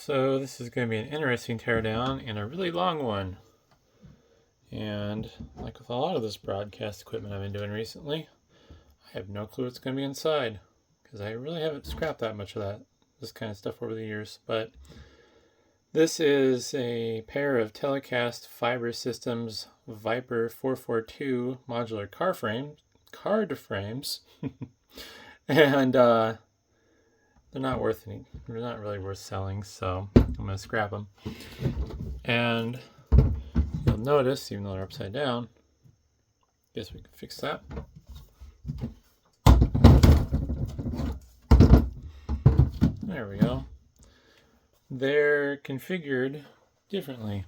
So this is going to be an interesting teardown and a really long one. And like with a lot of this broadcast equipment I've been doing recently, I have no clue what's going to be inside because I really haven't scrapped that much of this kind of stuff over the years. But this is a pair of Telecast Fiber Systems Viper 442 modular card frames, and they're not really worth selling, so I'm going to scrap them. And you'll notice, even though they're upside down, guess we can fix that. There we go. They're configured differently.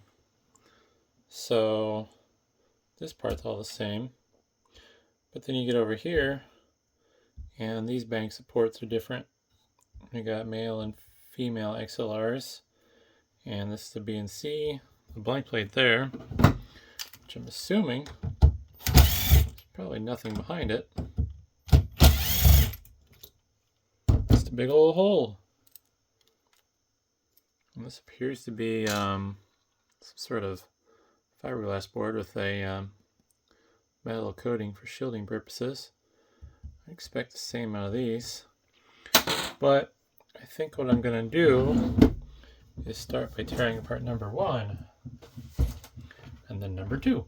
So this part's all the same, but then you get over here and these bank supports are different. We got male and female XLRs, and this is the B and C, the blank plate there, which I'm assuming there's probably nothing behind it. Just a big old hole. And this appears to be some sort of fiberglass board with a metal coating for shielding purposes. I expect the same out of these, but I think what I'm going to do is start by tearing apart number 1 and then number 2.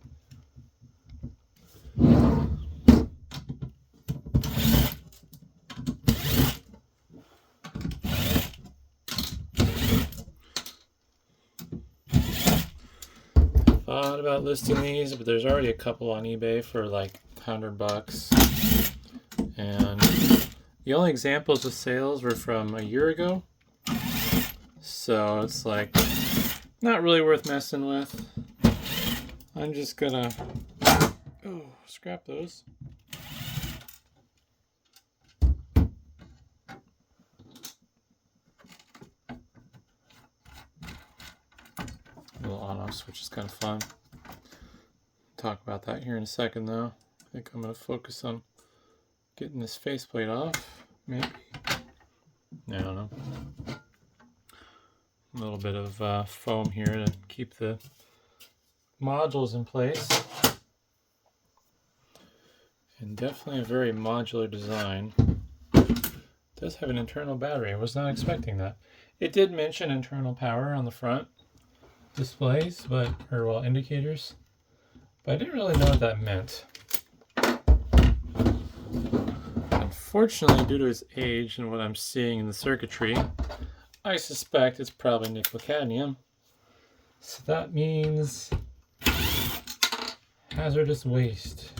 Thought about listing these, but there's already a couple on eBay for like $100, and the only examples of sales were from a year ago, so it's like not really worth messing with. I'm just gonna scrap those. Little on-off switch is kind of fun. Talk about that here in a second, though. I think I'm going to focus on getting this faceplate off, maybe. I don't know. A little bit of foam here to keep the modules in place. And definitely a very modular design. It does have an internal battery. I was not expecting that. It did mention internal power on the front displays, indicators, but I didn't really know what that meant. Unfortunately, due to its age and what I'm seeing in the circuitry, I suspect it's probably nickel cadmium. So that means hazardous waste.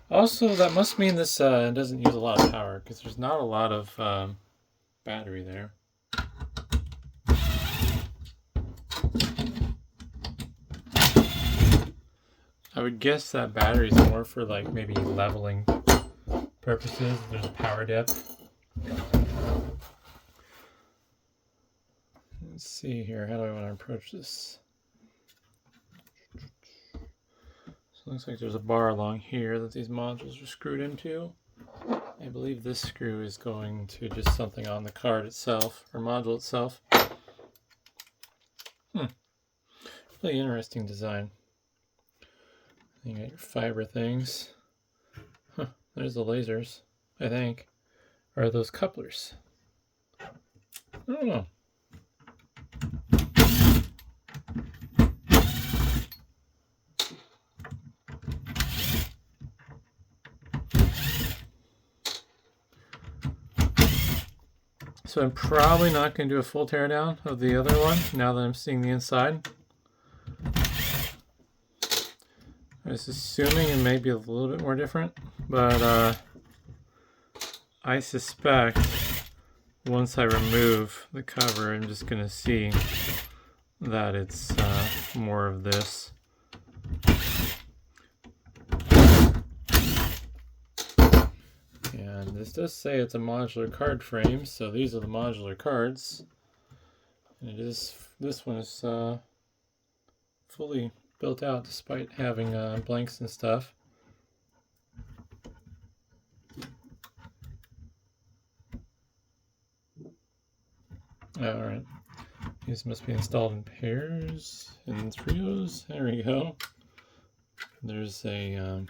Also, that must mean this doesn't use a lot of power because there's not a lot of battery there. I would guess that battery is more for like maybe leveling purposes. There's a power dip. Let's see here. How do I want to approach this? So it looks like there's a bar along here that these modules are screwed into. I believe this screw is going to just something on the card itself, or module itself. Really interesting design. You got your fiber things. There's the lasers, I think. Or are those couplers? I don't know. So I'm probably not going to do a full teardown of the other one now that I'm seeing the inside. I was assuming it may be a little bit more different, but I suspect once I remove the cover, I'm just going to see that it's more of this. And this does say it's a modular card frame, so these are the modular cards. And this one is fully built out despite having blanks and stuff. Alright. These must be installed in pairs and trios. There we go. There's a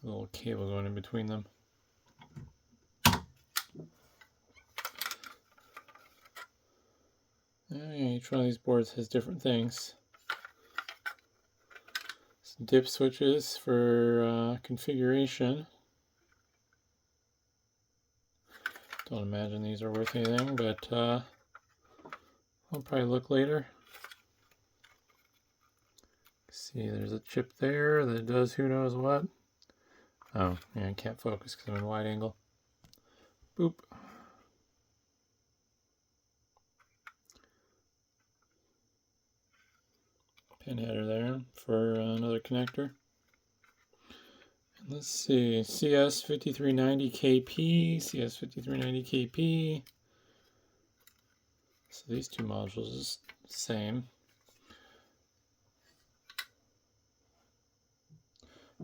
little cable going in between them. Each one of these boards has different things. Some dip switches for configuration. Don't imagine these are worth anything, but I'll probably look later. See, there's a chip there that does who knows what. Oh, yeah, I can't focus because I'm in wide angle. Boop. Pin header there for another connector. And let's see, CS5390KP, CS5390KP. So these two modules is the same.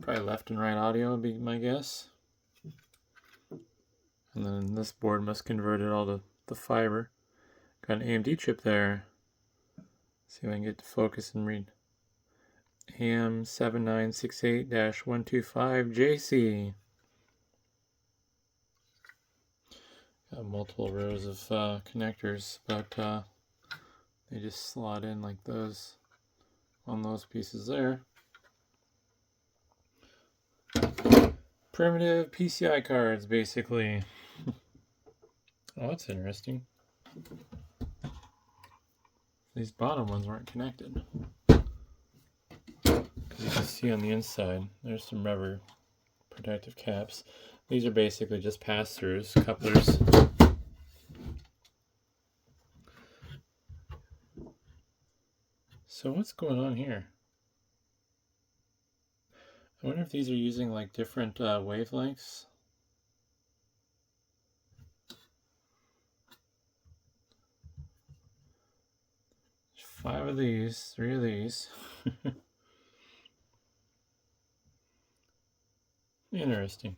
Probably left and right audio would be my guess. And then this board must convert it all to the fiber. Got an AMD chip there. See if I can get to focus and read. AM7968-125JC. Got multiple rows of connectors, but they just slot in like those on those pieces there. Primitive PCI cards, basically. Oh, that's interesting. These bottom ones weren't connected. Because you can see on the inside, there's some rubber protective caps. These are basically just pass-throughs, couplers. So what's going on here? I wonder if these are using like different wavelengths. There's 5 of these, 3 of these. Interesting.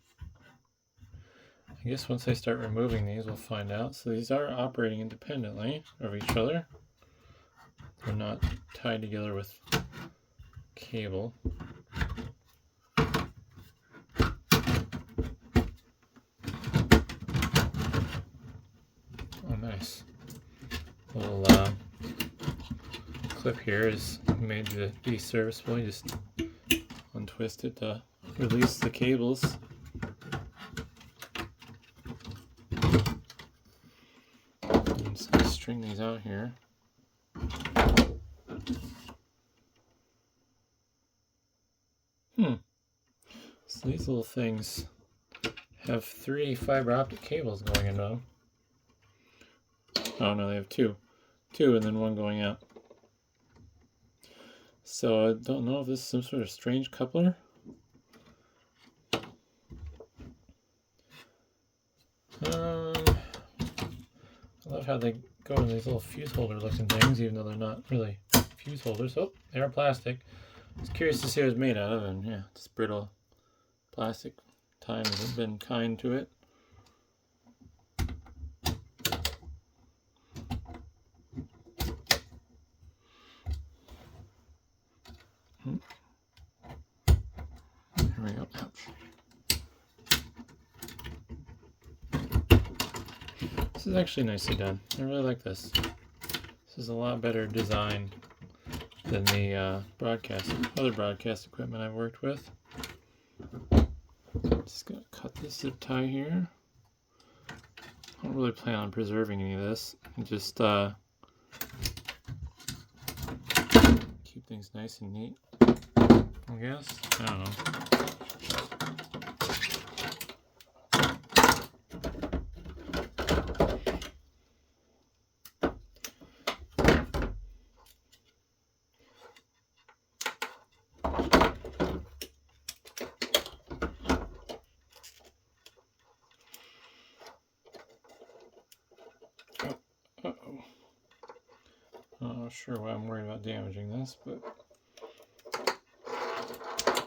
I guess once I start removing these, we'll find out. So these are operating independently of each other. They're not tied together with cable. Oh, nice. Little clip here is made to be serviceable. You just untwist it to release the cables. And so I string these out here. So these little things have 3 fiber optic cables going into them. Oh no, they have 2. 2 and then 1 going out. So I don't know if this is some sort of strange coupler. I love how they go in these little fuse holder looking things, even though they're not really fuse holders. Oh, they are plastic. I was curious to see what it was made out of, and yeah, it's brittle plastic. Time hasn't been kind to it. Here we go. Ouch. This is actually nicely done. I really like this. This is a lot better design than the other broadcast equipment I've worked with. Just gonna cut this zip tie here. I don't really plan on preserving any of this. Just keep things nice and neat, I guess. I don't know. I'm not sure why I'm worried about damaging this, but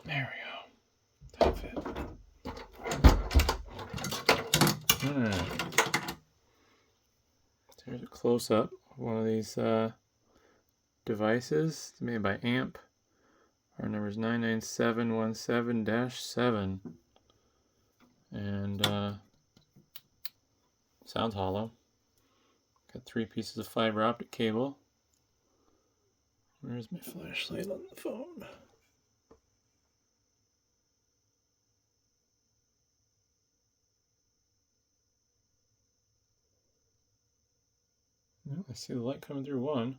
there we go. That fit. Here's a close-up of one of these devices. It's made by AMP. Our number is 99717-7. And sounds hollow. Got 3 pieces of fiber optic cable. Where's my flashlight on the phone? I see the light coming through one.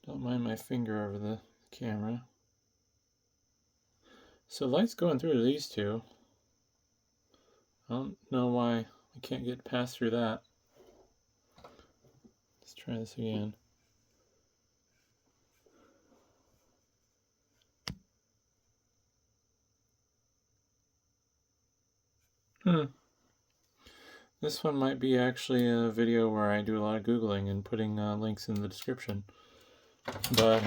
Don't mind my finger over the camera. So light's going through to these two. I don't know why I can't get past through that. Let's try this again. This one might be actually a video where I do a lot of Googling and putting links in the description. But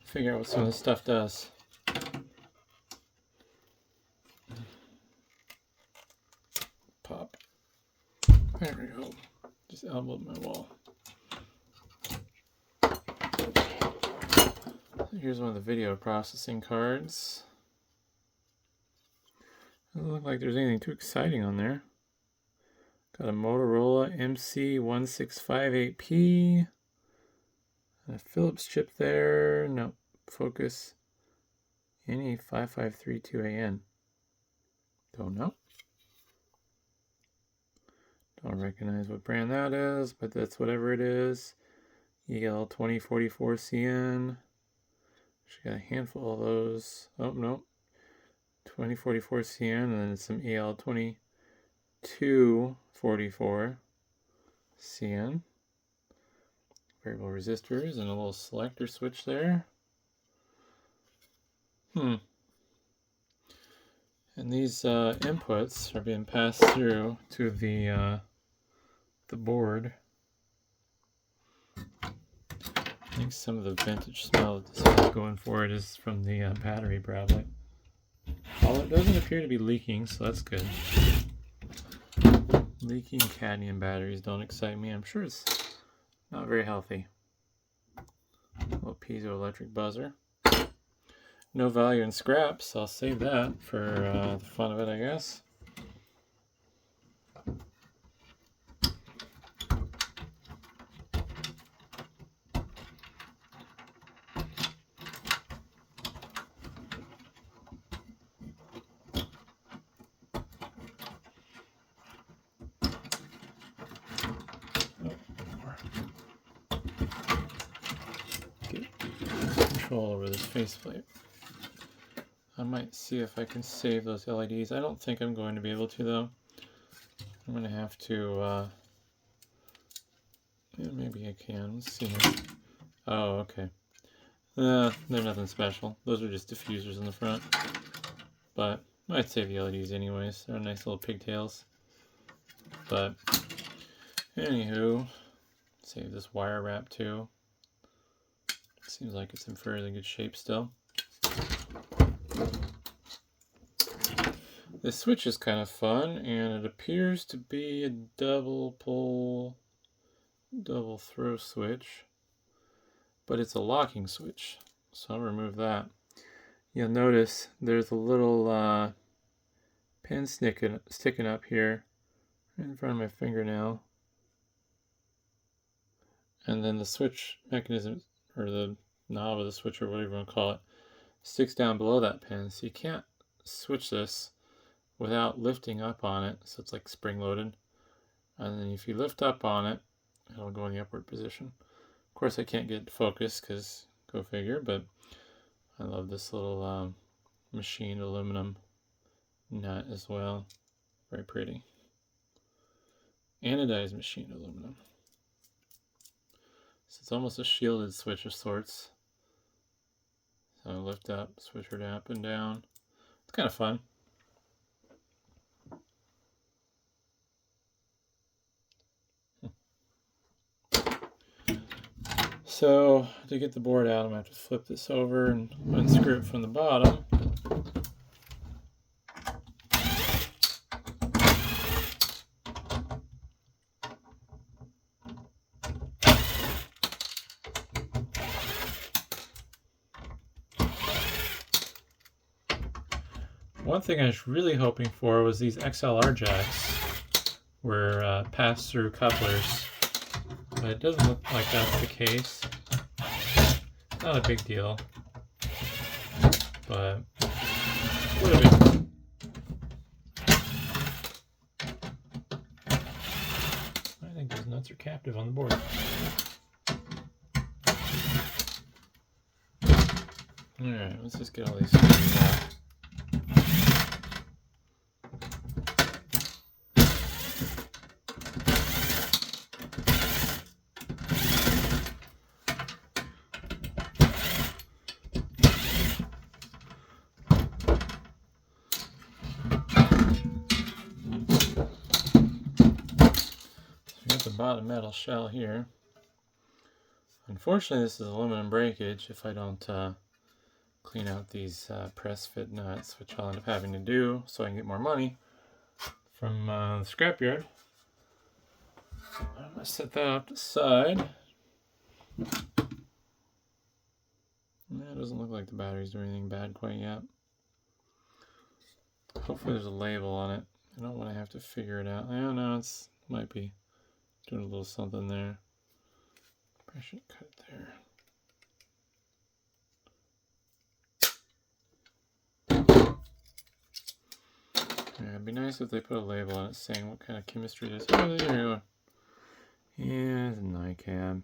figure out what some of this stuff does. Pop. There we go. Just elbowed my wall. Here's one of the video processing cards. Doesn't look like there's anything too exciting on there. Got a Motorola MC1658P. A Philips chip there. No, focus. NE5532AN. Don't know. Don't recognize what brand that is, but that's whatever it is. EL2044CN. She got a handful of those. Oh, no. 2044CN, and then some EL2244CN. Variable resistors and a little selector switch there. And these inputs are being passed through to the board. I think some of the vintage smell that this is going for it is from the battery, probably. Although it doesn't appear to be leaking, so that's good. Leaking cadmium batteries don't excite me. I'm sure it's not very healthy. A little piezoelectric buzzer. No value in scraps, so I'll save that for the fun of it, I guess. Over this faceplate. I might see if I can save those LEDs. I don't think I'm going to be able to, though. I'm going to have to, yeah, maybe I can. Let's see here. Oh, okay. They're nothing special. Those are just diffusers in the front. But I might save the LEDs anyways. They're nice little pigtails. But, anywho, save this wire wrap too. Seems like it's in fairly good shape still. This switch is kind of fun, and it appears to be a double pull, double throw switch, but it's a locking switch, so I'll remove that. You'll notice there's a little pin sticking up here in front of my fingernail, and then the switch mechanism, or the knob of the switch, or whatever you want to call it, sticks down below that pin, so you can't switch this without lifting up on it, so it's like spring loaded. And then if you lift up on it, it'll go in the upward position. Of course I can't get focus, because go figure, but I love this little machined aluminum nut as well. Very pretty. Anodized machined aluminum. So it's almost a shielded switch of sorts. So lift up, switch her up and down. It's kind of fun. So to get the board out, I'm going to have to flip this over and unscrew it from the bottom. One thing I was really hoping for was these XLR jacks were pass-through couplers, but it doesn't look like that's the case. Not a big deal, but would have been. I think those nuts are captive on the board. Alright, let's just get all these screws out. The bottom metal shell here. Unfortunately, this is aluminum breakage if I don't clean out these press fit nuts, which I'll end up having to do so I can get more money from the scrapyard. I'm going to set that off to the side. It doesn't look like the batteries do anything bad quite yet. Hopefully there's a label on it. I don't want to have to figure it out. I don't know, it might be doing a little something there. I should cut it there. Yeah, it'd be nice if they put a label on it saying what kind of chemistry it is. Oh, there you go. Yeah, it's a NiCad.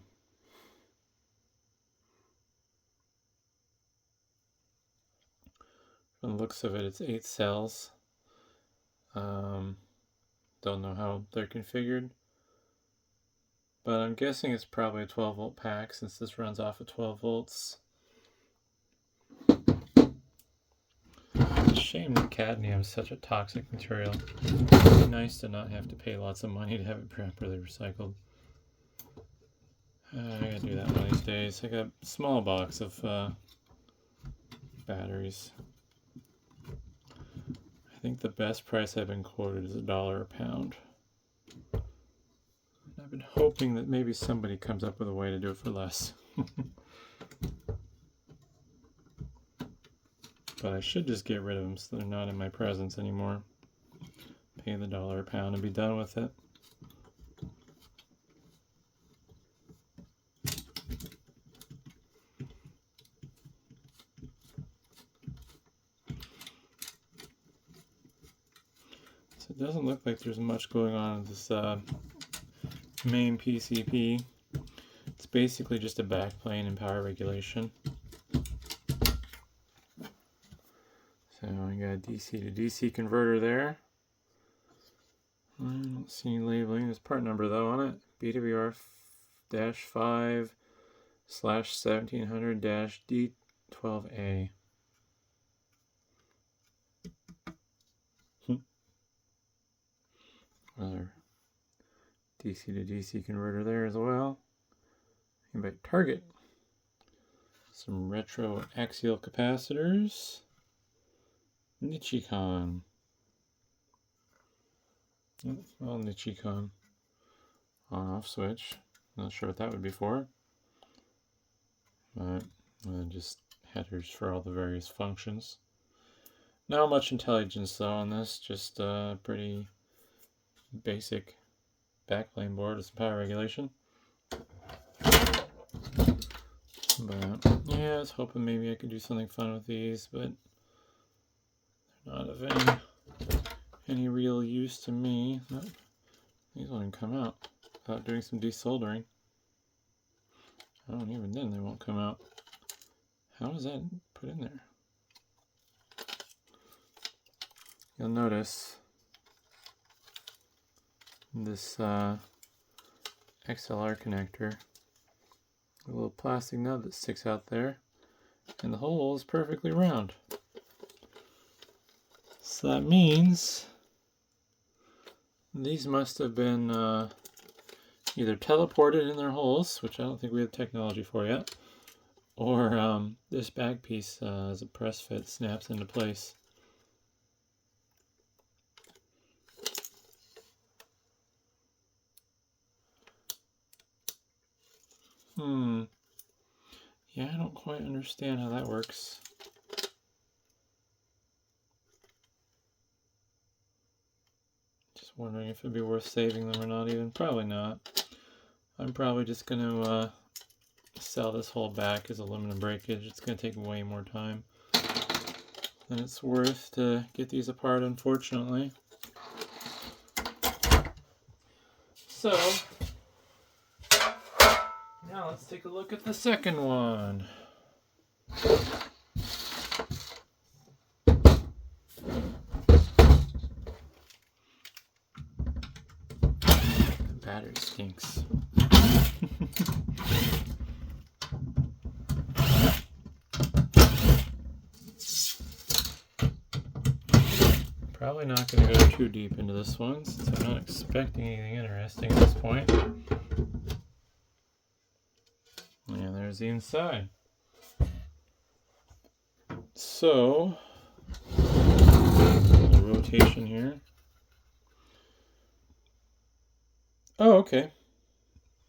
From the looks of it, it's 8 cells. Don't know how they're configured. But I'm guessing it's probably a 12 volt pack since this runs off of 12 volts. It's a shame that cadmium is such a toxic material. It'd be nice to not have to pay lots of money to have it properly recycled. I gotta do that one of these days. I got a small box of batteries. I think the best price I've been quoted is $1 a pound. I've been hoping that maybe somebody comes up with a way to do it for less. But I should just get rid of them so they're not in my presence anymore. Pay the $1 a pound and be done with it. So it doesn't look like there's much going on with this main PCP. It's basically just a backplane and power regulation. So I got a DC to DC converter there. I don't see any labeling. There's part number though on it. BWR-5/1700-D12A. Another DC to DC converter there as well. Mbyte target. Some retro axial capacitors. Nichicon. Well, Nichicon. On-off switch. Not sure what that would be for. But just headers for all the various functions. Not much intelligence though on this. Just pretty basic backplane board with some power regulation. But yeah, I was hoping maybe I could do something fun with these, but they're not of any real use to me. Nope. These won't come out without doing some desoldering. Oh, and even then they won't come out. How is that put in there? You'll notice this XLR connector, a little plastic nub that sticks out there, and the hole is perfectly round. So that means these must have been either teleported in their holes, which I don't think we have technology for yet, or this back piece as a press fit snaps into place. Yeah, I don't quite understand how that works. Just wondering if it'd be worth saving them or not even. Probably not. I'm probably just going to sell this whole back as aluminum breakage. It's going to take way more time than it's worth to get these apart, unfortunately. So, now let's take a look at the second one. The battery stinks. Probably not going to go too deep into this one since I'm not expecting anything interesting at this point. And there's the inside. So, a little rotation here. Oh, okay.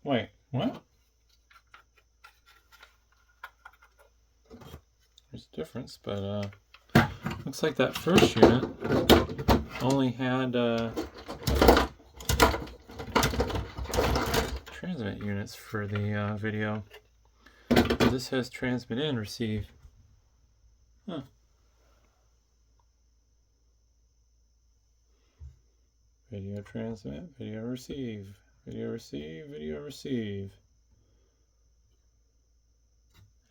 Wait, what? There's a difference, but looks like that first unit only had transmit units for the video. This has transmit and receive. Huh. Video transmit, video receive, video receive, video receive.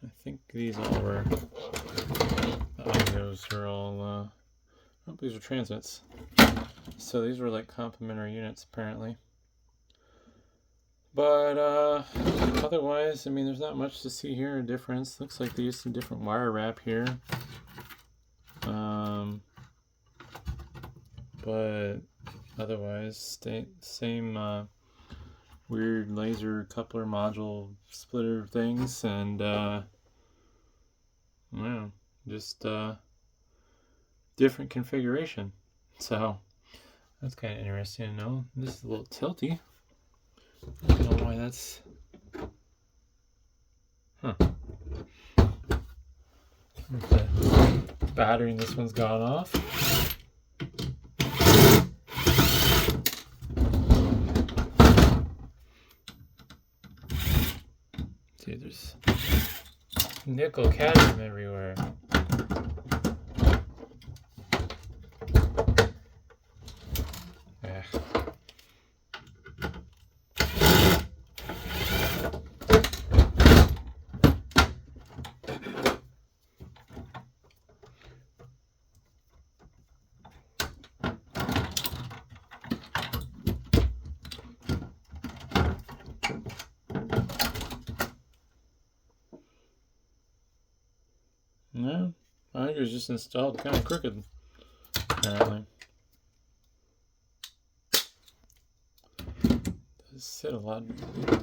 I think these all were, the audios are all, oh, these are transmits. So these were like complementary units apparently. But otherwise, I mean, there's not much to see here, a difference. Looks like they used some different wire wrap here. But otherwise, same weird laser coupler module splitter things, and yeah, just different configuration. So that's kind of interesting to know. This is a little tilty. I don't know why that's. Huh. The battery in this one's gone off. See, there's nickel cadmium everywhere. Yeah. No, I think it was just installed kind of crooked, apparently. It does sit a lot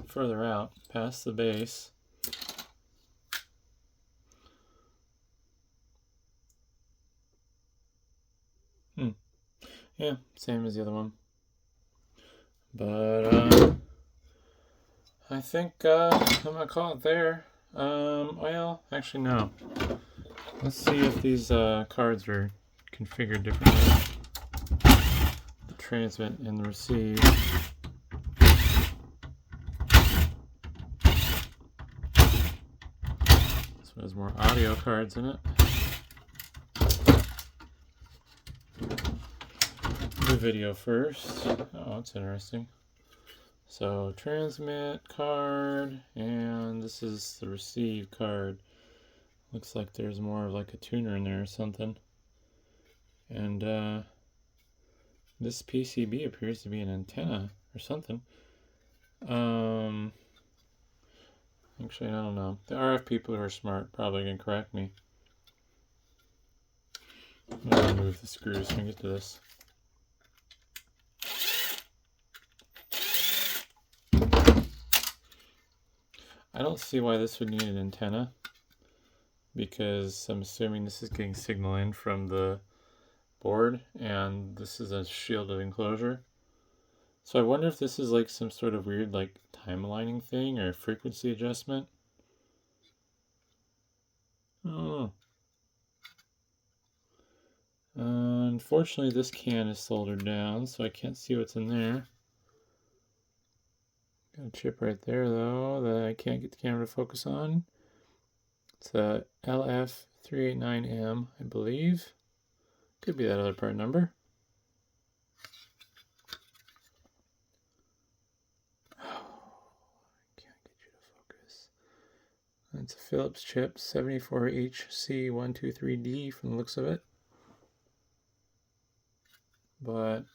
further out, past the base. Yeah, same as the other one. But, I think, I'm gonna call it there. Well, actually no. Let's see if these cards are configured differently. The transmit and the receive. This one has more audio cards in it. The video first. Oh, that's interesting. So transmit card, and this is the receive card. Looks like there's more of like a tuner in there or something. And this PCB appears to be an antenna or something. Actually, I don't know. The RF people who are smart probably can correct me. I'm gonna remove the screws when we get to this. I don't see why this would need an antenna, because I'm assuming this is getting signal in from the board, and this is a shielded enclosure. So I wonder if this is like some sort of weird like time aligning thing or frequency adjustment. Oh. Unfortunately, this can is soldered down, so I can't see what's in there. Got a chip right there, though, that I can't get the camera to focus on. It's a LF389M, I believe. Could be that other part number. Can't get you to focus. It's a Philips chip, 74HC123D from the looks of it. But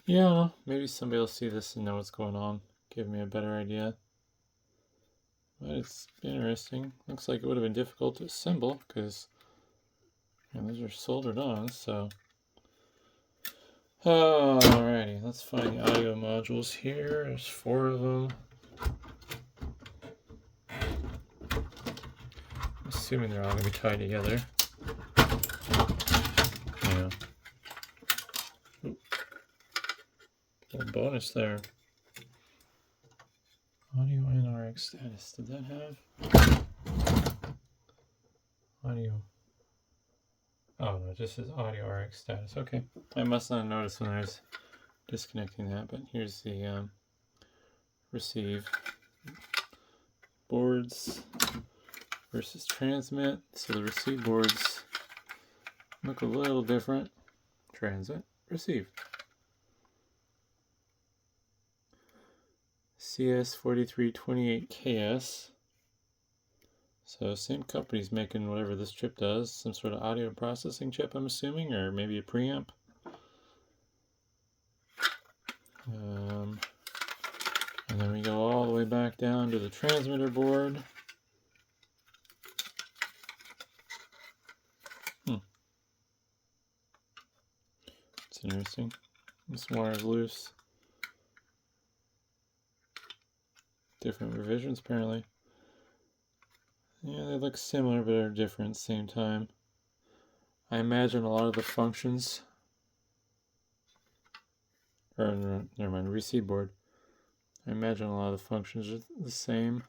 yeah, maybe somebody will see this and know what's going on, give me a better idea. But it's interesting. Looks like it would have been difficult to assemble because those are soldered on. So alrighty, let's find the audio modules here. There's 4 of them. I'm assuming they're all going to be tied together. Yeah. Little bonus there. Audio and RX status. Did that have audio? Oh no, it just says audio RX status. Okay. I must not have noticed when I was disconnecting that, but here's the receive boards versus transmit. So the receive boards look a little different. Transmit, receive. CS4328-KS. So same company's making whatever this chip does, some sort of audio processing chip, I'm assuming, or maybe a preamp. And then we go all the way back down to the transmitter board. It's interesting. This wire is loose. Different revisions apparently. Yeah, they look similar but are different at the same time. I imagine a lot of the functions, or never mind, receive board. I imagine a lot of the functions are the same.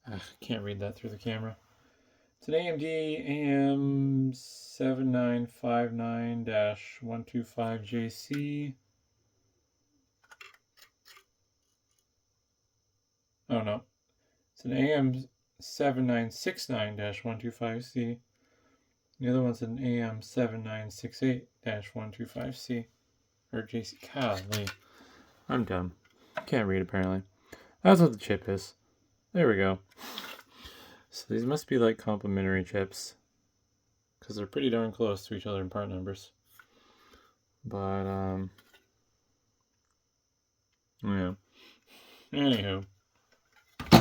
I can't read that through the camera. It's an AMD AM7959-125JC. Oh no, it's an AM7969-125C. The other one's an AM7968-125C. Or JC. Golly. I'm dumb. Can't read apparently. That's what the chip is. There we go. So these must be like complementary chips, because they're pretty darn close to each other in part numbers. But yeah. Anywho, I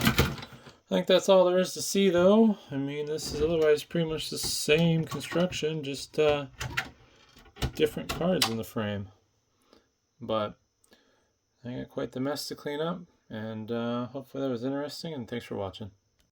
think that's all there is to see, though. I mean, this is otherwise pretty much the same construction, just different cards in the frame. But I got quite the mess to clean up, and hopefully that was interesting, and thanks for watching.